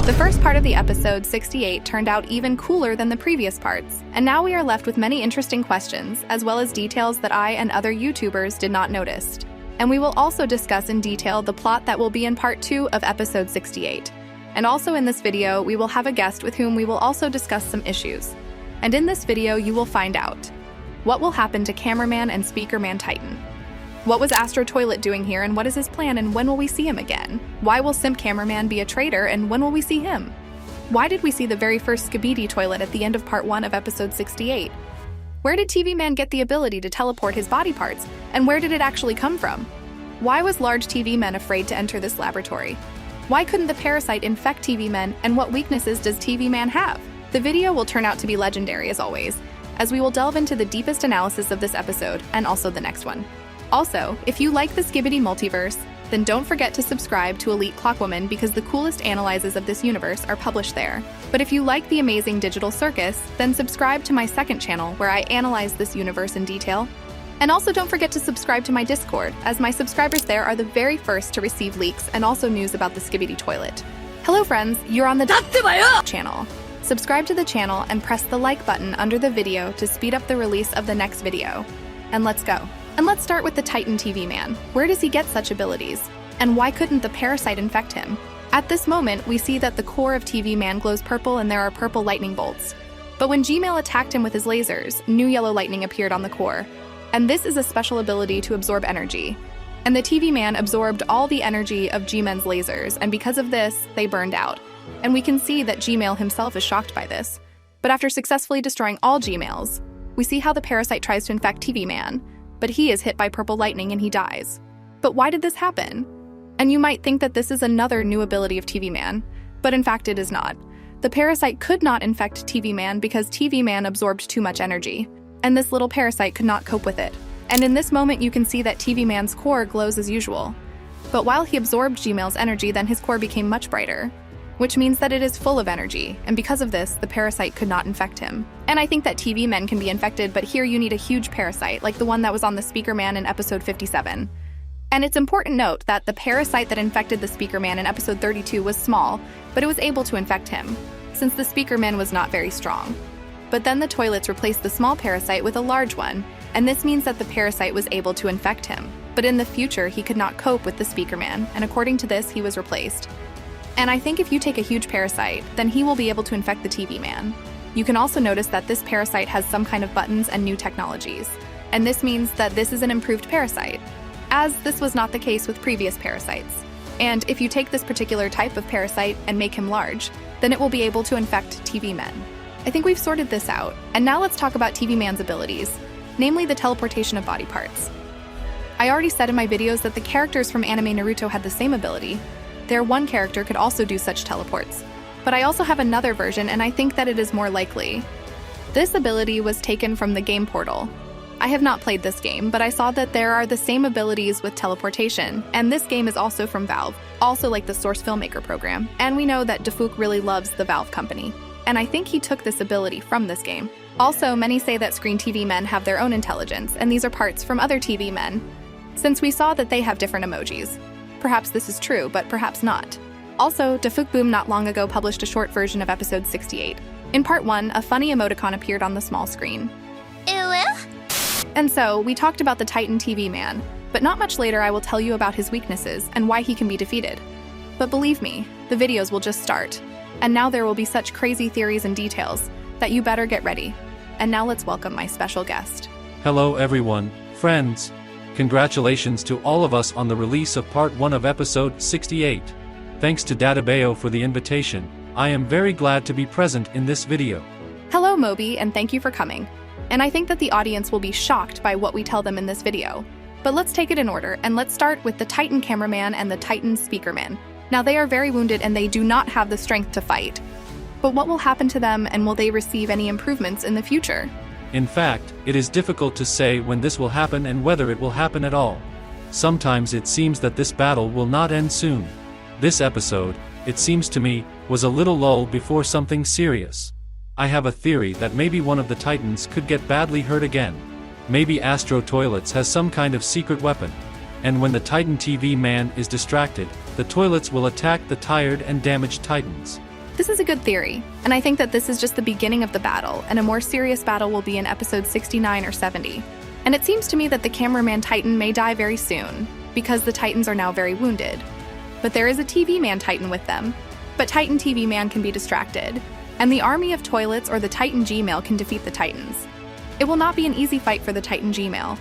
The first part of the episode 68 turned out even cooler than the previous parts, and now we are left with many interesting questions, as well as details that I and other YouTubers did not notice. And we will also discuss in detail the plot that will be in part 2 of episode 68. And also in this video, we will have a guest with whom we will also discuss some issues. And in this video, you will find out what will happen to Cameraman and Speakerman Titan. What was Astro Toilet doing here, and what is his plan, and when will we see him again? Why will Simp Cameraman be a traitor, and when will we see him? Why did we see the very first Skibidi toilet at the end of part 1 of episode 68? Where did TV Man get the ability to teleport his body parts, and where did it actually come from? Why was large TV Man afraid to enter this laboratory? Why couldn't the parasite infect TV Man, and what weaknesses does TV Man have? The video will turn out to be legendary as always, as we will delve into the deepest analysis of this episode, and also the next one. Also, if you like the Skibidi multiverse, then don't forget to subscribe to Elite Clockwoman because the coolest analyses of this universe are published there. But if you like the amazing digital circus, then subscribe to my second channel where I analyze this universe in detail. And also don't forget to subscribe to my Discord, as my subscribers there are the very first to receive leaks and also news about the Skibidi toilet. Hello friends, you're on the channel. Subscribe to the channel and press the like button under the video to speed up the release of the next video. And let's go. And let's start with the Titan TV Man. Where does he get such abilities? And why couldn't the parasite infect him? At this moment, we see that the core of TV Man glows purple and there are purple lightning bolts. But when Gmail attacked him with his lasers, new yellow lightning appeared on the core. And this is a special ability to absorb energy. And the TV Man absorbed all the energy of Gmail's lasers, and because of this, they burned out. And we can see that Gmail himself is shocked by this. But after successfully destroying all Gmails, we see how the parasite tries to infect TV Man. But he is hit by purple lightning and he dies. But why did this happen? And you might think that this is another new ability of TV Man, but in fact it is not. The parasite could not infect TV Man because TV Man absorbed too much energy, and this little parasite could not cope with it. And in this moment you can see that TV Man's core glows as usual. But while he absorbed Gmail's energy, then his core became much brighter, which means that it is full of energy, and because of this, the parasite could not infect him. And I think that TV Men can be infected, but here you need a huge parasite, like the one that was on the Speaker Man in episode 57. And it's important to note that the parasite that infected the Speaker Man in episode 32 was small, but it was able to infect him, since the Speaker Man was not very strong. But then the toilets replaced the small parasite with a large one, and this means that the parasite was able to infect him. But in the future, he could not cope with the Speaker Man, and according to this, he was replaced. And I think if you take a huge parasite, then he will be able to infect the TV Man. You can also notice that this parasite has some kind of buttons and new technologies. And this means that this is an improved parasite, as this was not the case with previous parasites. And if you take this particular type of parasite and make him large, then it will be able to infect TV Men. I think we've sorted this out. And now let's talk about TV Man's abilities, namely the teleportation of body parts. I already said in my videos that the characters from anime Naruto had the same ability. Their one character could also do such teleports. But I also have another version, and I think that it is more likely. This ability was taken from the game Portal. I have not played this game, but I saw that there are the same abilities with teleportation, and this game is also from Valve, also like the Source Filmmaker program, and we know that Defuk really loves the Valve company. And I think he took this ability from this game. Also, many say that Screen TV Men have their own intelligence, and these are parts from other TV Men, since we saw that they have different emojis. Perhaps this is true, but perhaps not. Also, Defuk Boom not long ago published a short version of episode 68. In part 1, a funny emoticon appeared on the small screen. And so, we talked about the Titan TV Man, but not much later I will tell you about his weaknesses and why he can be defeated. But believe me, the videos will just start. And now there will be such crazy theories and details that you better get ready. And now let's welcome my special guest. Hello everyone, friends. Congratulations to all of us on the release of part 1 of episode 68. Thanks to Databeo for the invitation. I am very glad to be present in this video. Hello Moby, and thank you for coming. And I think that the audience will be shocked by what we tell them in this video. But let's take it in order, and let's start with the Titan Cameraman and the Titan Speakerman. Now they are very wounded and they do not have the strength to fight. But what will happen to them, and will they receive any improvements in the future? In fact, it is difficult to say when this will happen and whether it will happen at all. Sometimes it seems that this battle will not end soon. This episode, it seems to me, was a little lull before something serious. I have a theory that maybe one of the Titans could get badly hurt again. Maybe Astro Toilets has some kind of secret weapon. And when the Titan TV Man is distracted, the toilets will attack the tired and damaged Titans. This is a good theory, and I think that this is just the beginning of the battle, and a more serious battle will be in episode 69 or 70. And it seems to me that the cameraman Titan may die very soon, because the Titans are now very wounded. But there is a TV Man Titan with them. But Titan TV Man can be distracted, and the army of toilets or the Titan Gmail can defeat the Titans. It will not be an easy fight for the Titan Gmail,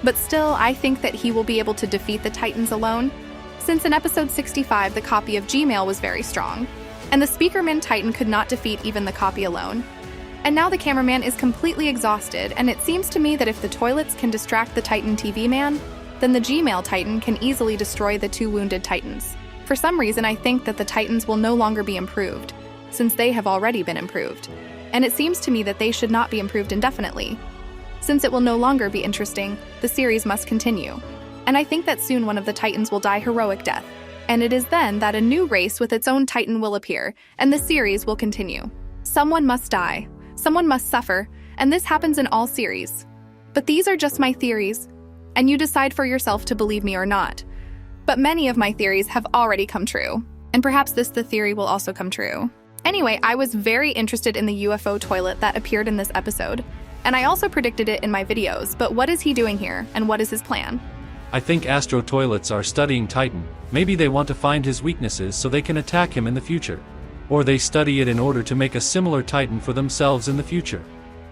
but still I think that he will be able to defeat the Titans alone, since in episode 65 the copy of Gmail was very strong, and the Speakerman Titan could not defeat even the copy alone. And now the cameraman is completely exhausted, and it seems to me that if the toilets can distract the Titan TV Man, then the Gmail Titan can easily destroy the two wounded Titans. For some reason, I think that the Titans will no longer be improved, since they have already been improved. And it seems to me that they should not be improved indefinitely. Since it will no longer be interesting, the series must continue. And I think that soon one of the Titans will die heroic death. And it is then that a new race with its own Titan will appear, and the series will continue. Someone must die, someone must suffer, and this happens in all series. But these are just my theories, and you decide for yourself to believe me or not. But many of my theories have already come true, and perhaps the theory will also come true. Anyway, I was very interested in the UFO toilet that appeared in this episode, and I also predicted it in my videos, but what is he doing here, and what is his plan? I think Astro toilets are studying Titan. Maybe they want to find his weaknesses so they can attack him in the future. Or they study it in order to make a similar Titan for themselves in the future.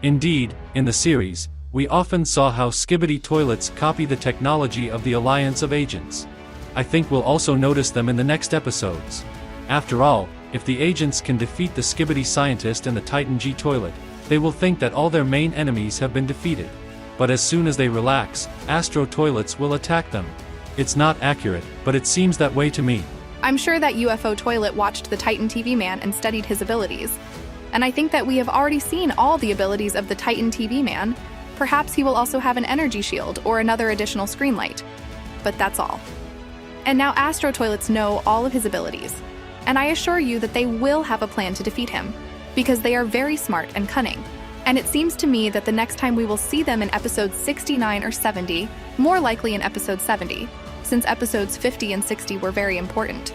Indeed, in the series, we often saw how Skibidi toilets copy the technology of the Alliance of Agents. I think we'll also notice them in the next episodes. After all, if the agents can defeat the Skibidi scientist and the Titan G toilet, they will think that all their main enemies have been defeated. But as soon as they relax, Astro toilets will attack them. It's not accurate, but it seems that way to me. I'm sure that UFO toilet watched the Titan TV Man and studied his abilities. And I think that we have already seen all the abilities of the Titan TV Man. Perhaps he will also have an energy shield or another additional screen light. But that's all. And now Astro toilets know all of his abilities. And I assure you that they will have a plan to defeat him, because they are very smart and cunning. And it seems to me that the next time we will see them in episodes 69 or 70, more likely in episode 70, since episodes 50 and 60 were very important.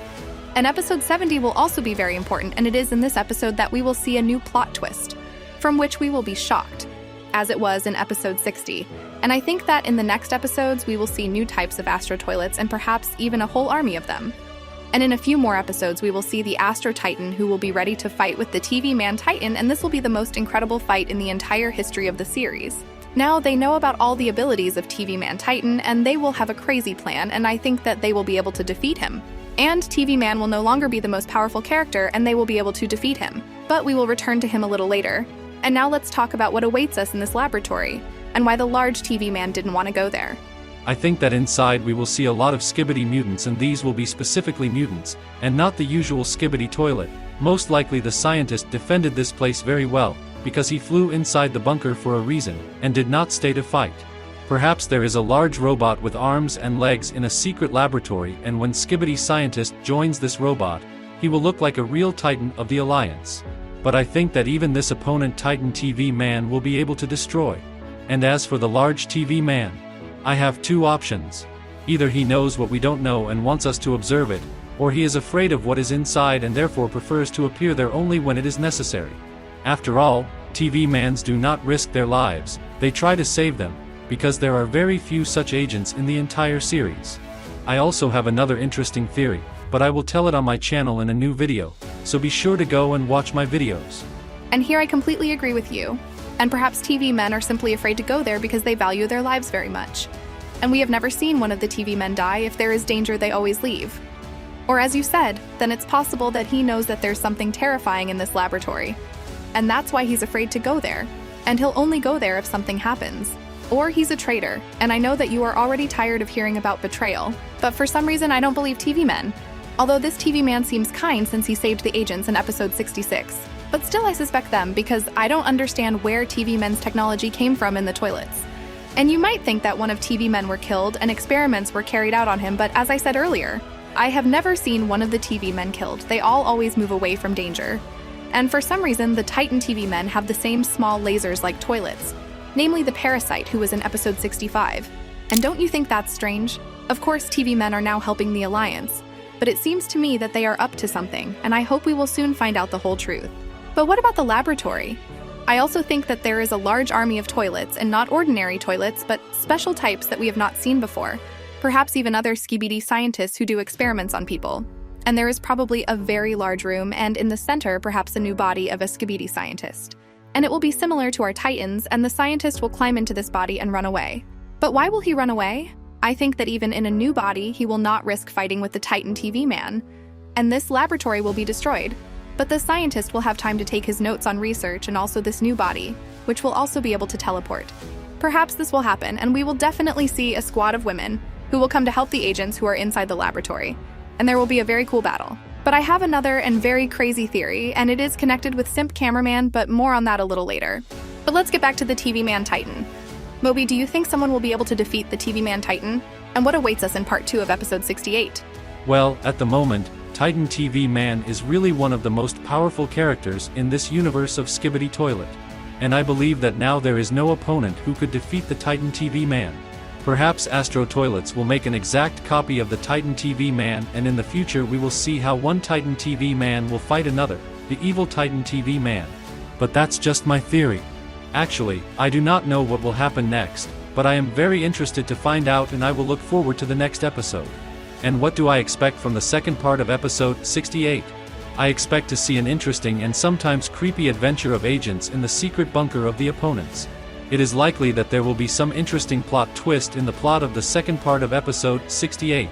And episode 70 will also be very important, and it is in this episode that we will see a new plot twist, from which we will be shocked, as it was in episode 60. And I think that in the next episodes we will see new types of Astro toilets and perhaps even a whole army of them. And in a few more episodes we will see the Astro Titan who will be ready to fight with the TV Man Titan, and this will be the most incredible fight in the entire history of the series. Now they know about all the abilities of TV Man Titan, and they will have a crazy plan, and I think that they will be able to defeat him. And TV Man will no longer be the most powerful character, and they will be able to defeat him. But we will return to him a little later. And now let's talk about what awaits us in this laboratory, and why the large TV Man didn't want to go there. I think that inside we will see a lot of Skibidi mutants, and these will be specifically mutants, and not the usual Skibidi toilet. Most likely the scientist defended this place very well, because he flew inside the bunker for a reason, and did not stay to fight. Perhaps there is a large robot with arms and legs in a secret laboratory, and when Skibidi scientist joins this robot, he will look like a real Titan of the Alliance. But I think that even this opponent Titan TV Man will be able to destroy. And as for the large TV Man, I have two options. Either he knows what we don't know and wants us to observe it, or he is afraid of what is inside and therefore prefers to appear there only when it is necessary. After all, TV Mans do not risk their lives, they try to save them, because there are very few such agents in the entire series. I also have another interesting theory, but I will tell it on my channel in a new video, so be sure to go and watch my videos. And here I completely agree with you. And perhaps TV men are simply afraid to go there because they value their lives very much. And we have never seen one of the TV men die. If there is danger, they always leave. Or as you said, then it's possible that he knows that there's something terrifying in this laboratory. And that's why he's afraid to go there. And he'll only go there if something happens. Or he's a traitor, and I know that you are already tired of hearing about betrayal, but for some reason I don't believe TV men. Although this TV man seems kind since he saved the agents in episode 66. But still I suspect them because I don't understand where TV men's technology came from in the toilets. And you might think that one of TV men were killed and experiments were carried out on him, but as I said earlier, I have never seen one of the TV men killed. They all always move away from danger. And for some reason, the Titan TV men have the same small lasers like toilets, namely the Parasite who was in episode 65. And don't you think that's strange? Of course TV men are now helping the Alliance, but it seems to me that they are up to something, and I hope we will soon find out the whole truth. But what about the laboratory? I also think that there is a large army of toilets, and not ordinary toilets, but special types that we have not seen before. Perhaps even other Skibidi scientists who do experiments on people. And there is probably a very large room, and in the center, perhaps a new body of a Skibidi scientist. And it will be similar to our Titans, and the scientist will climb into this body and run away. But why will he run away? I think that even in a new body, he will not risk fighting with the Titan TV man. And this laboratory will be destroyed. But the scientist will have time to take his notes on research and also this new body, which will also be able to teleport. Perhaps this will happen, and we will definitely see a squad of women who will come to help the agents who are inside the laboratory. And there will be a very cool battle. But I have another and very crazy theory, and it is connected with Simp Cameraman, but more on that a little later. But let's get back to the TV Man Titan. Moby, do you think someone will be able to defeat the TV Man Titan? And what awaits us in part 2 of episode 68? Well, at the moment, Titan TV Man is really one of the most powerful characters in this universe of Skibidi Toilet. And I believe that now there is no opponent who could defeat the Titan TV Man. Perhaps Astro Toilets will make an exact copy of the Titan TV Man, and in the future we will see how one Titan TV Man will fight another, the evil Titan TV Man. But that's just my theory. Actually, I do not know what will happen next, but I am very interested to find out, and I will look forward to the next episode. And what do I expect from the second part of episode 68? I expect to see an interesting and sometimes creepy adventure of agents in the secret bunker of the opponents. It is likely that there will be some interesting plot twist in the plot of the second part of episode 68.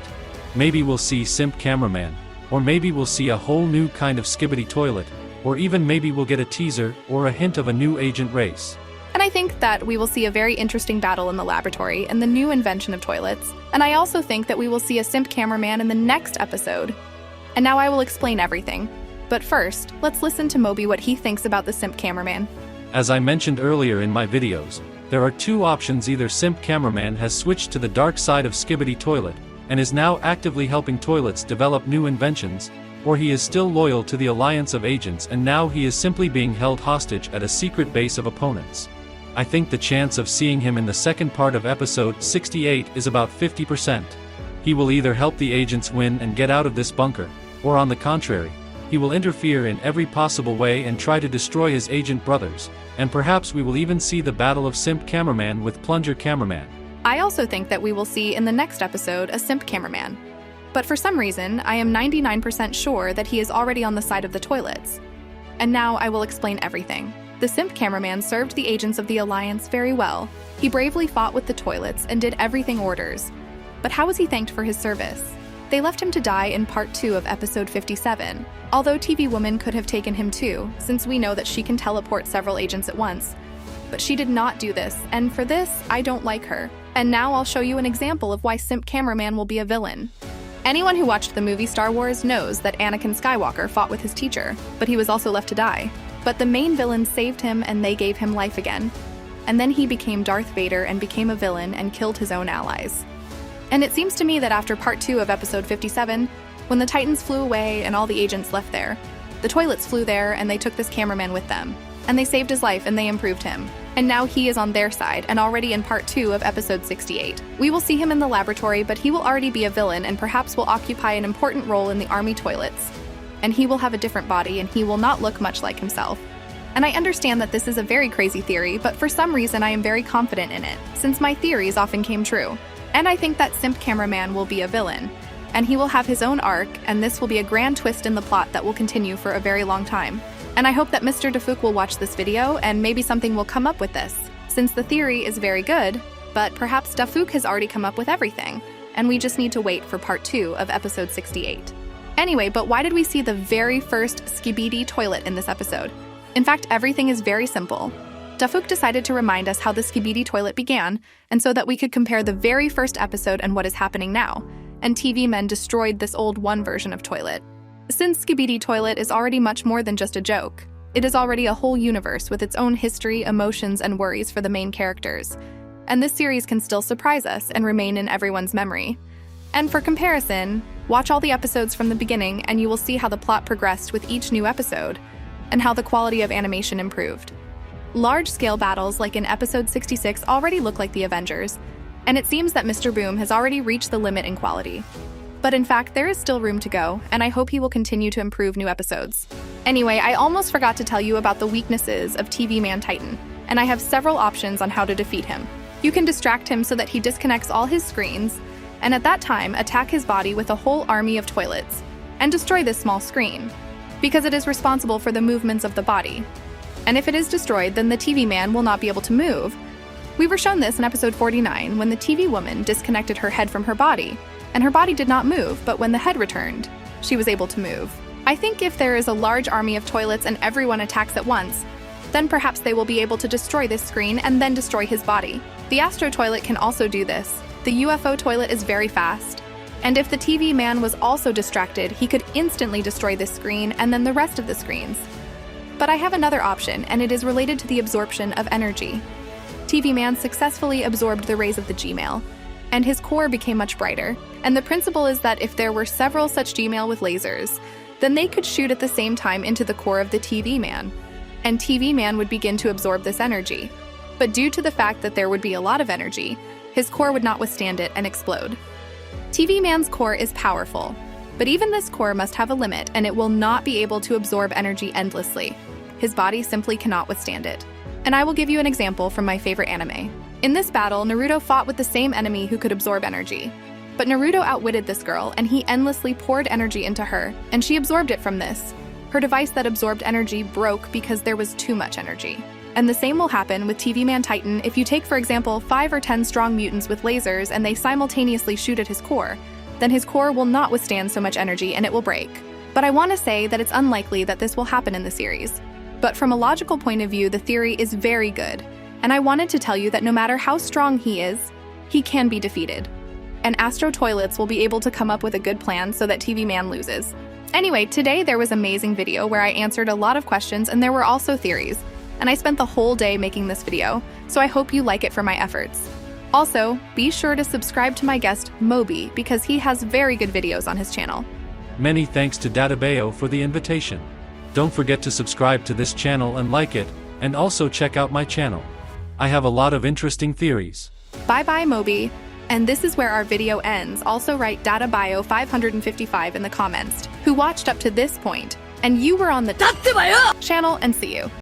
Maybe we'll see Simp Cameraman, or maybe we'll see a whole new kind of Skibidi Toilet, or even maybe we'll get a teaser or a hint of a new agent race. And I think that we will see a very interesting battle in the laboratory and the new invention of toilets. And I also think that we will see a Simp Cameraman in the next episode. And now I will explain everything. But first, let's listen to Moby what he thinks about the Simp Cameraman. As I mentioned earlier in my videos, there are two options: either Simp Cameraman has switched to the dark side of Skibidi Toilet, and is now actively helping toilets develop new inventions, or he is still loyal to the alliance of agents and now he is simply being held hostage at a secret base of opponents. I think the chance of seeing him in the second part of episode 68 is about 50%. He will either help the agents win and get out of this bunker, or on the contrary, he will interfere in every possible way and try to destroy his agent brothers, and perhaps we will even see the battle of Simp Cameraman with Plunger Cameraman. I also think that we will see in the next episode a Simp Cameraman. But for some reason, I am 99% sure that he is already on the side of the toilets. And now I will explain everything. The Simp Cameraman served the agents of the Alliance very well. He bravely fought with the toilets and did everything orders. But how was he thanked for his service? They left him to die in part 2 of episode 57, although TV Woman could have taken him too, since we know that she can teleport several agents at once. But she did not do this, and for this, I don't like her. And now I'll show you an example of why Simp Cameraman will be a villain. Anyone who watched the movie Star Wars knows that Anakin Skywalker fought with his teacher, but he was also left to die. But the main villains saved him and they gave him life again. And then he became Darth Vader and became a villain and killed his own allies. And it seems to me that after part 2 of episode 57, when the Titans flew away and all the agents left there, the toilets flew there and they took this cameraman with them. And they saved his life and they improved him. And now he is on their side and already in part 2 of episode 68. We will see him in the laboratory, but he will already be a villain and perhaps will occupy an important role in the army toilets. And he will have a different body and he will not look much like himself. And I understand that this is a very crazy theory, but for some reason I am very confident in it, since my theories often came true. And I think that Simp Cameraman will be a villain, and he will have his own arc, and this will be a grand twist in the plot that will continue for a very long time. And I hope that Mr. Dafouk will watch this video, and maybe something will come up with this, since the theory is very good, but perhaps Dafouk has already come up with everything, and we just need to wait for part 2 of episode 68. Anyway, but why did we see the very first Skibidi Toilet in this episode? In fact, everything is very simple. Dafouk decided to remind us how the Skibidi Toilet began, and so that we could compare the very first episode and what is happening now, and TV men destroyed this old one version of toilet. Since Skibidi Toilet is already much more than just a joke, it is already a whole universe with its own history, emotions, and worries for the main characters, and this series can still surprise us and remain in everyone's memory. And for comparison, watch all the episodes from the beginning and you will see how the plot progressed with each new episode, and how the quality of animation improved. Large-scale battles like in episode 66 already look like the Avengers, and it seems that Mr. Boom has already reached the limit in quality. But in fact, there is still room to go, and I hope he will continue to improve new episodes. Anyway, I almost forgot to tell you about the weaknesses of TV Man Titan, and I have several options on how to defeat him. You can distract him so that he disconnects all his screens, and at that time, attack his body with a whole army of toilets, and destroy this small screen, because it is responsible for the movements of the body. And if it is destroyed, then the TV man will not be able to move. We were shown this in episode 49 when the TV woman disconnected her head from her body, and her body did not move, but when the head returned, she was able to move. I think if there is a large army of toilets and everyone attacks at once, then perhaps they will be able to destroy this screen and then destroy his body. The Astro toilet can also do this. The UFO toilet is very fast, and if the TV man was also distracted, he could instantly destroy this screen and then the rest of the screens. But I have another option, and it is related to the absorption of energy. TV man successfully absorbed the rays of the Gmail, and his core became much brighter. And the principle is that if there were several such Gmail with lasers, then they could shoot at the same time into the core of the TV man, and TV man would begin to absorb this energy. But due to the fact that there would be a lot of energy, his core would not withstand it and explode. TV man's core is powerful, but even this core must have a limit, and it will not be able to absorb energy endlessly. His body simply cannot withstand it. And I will give you an example from my favorite anime. In this battle, Naruto fought with the same enemy who could absorb energy. But Naruto outwitted this girl, and he endlessly poured energy into her, and she absorbed it from this. Her device that absorbed energy broke because there was too much energy. And the same will happen with TV Man Titan if you take, for example, 5 or 10 strong mutants with lasers and they simultaneously shoot at his core, then his core will not withstand so much energy and it will break. But I want to say that it's unlikely that this will happen in the series. But from a logical point of view, the theory is very good, and I wanted to tell you that no matter how strong he is, he can be defeated. And Astro Toilets will be able to come up with a good plan so that TV Man loses. Anyway, today there was an amazing video where I answered a lot of questions and there were also theories, and I spent the whole day making this video, so I hope you like it for my efforts. Also, be sure to subscribe to my guest, Moby, because he has very good videos on his channel. Many thanks to Databeo for the invitation. Don't forget to subscribe to this channel and like it, and also check out my channel. I have a lot of interesting theories. Bye bye, Moby. And this is where our video ends. Also write DataBio 555 in the comments who watched up to this point, and you were on the channel, and see you.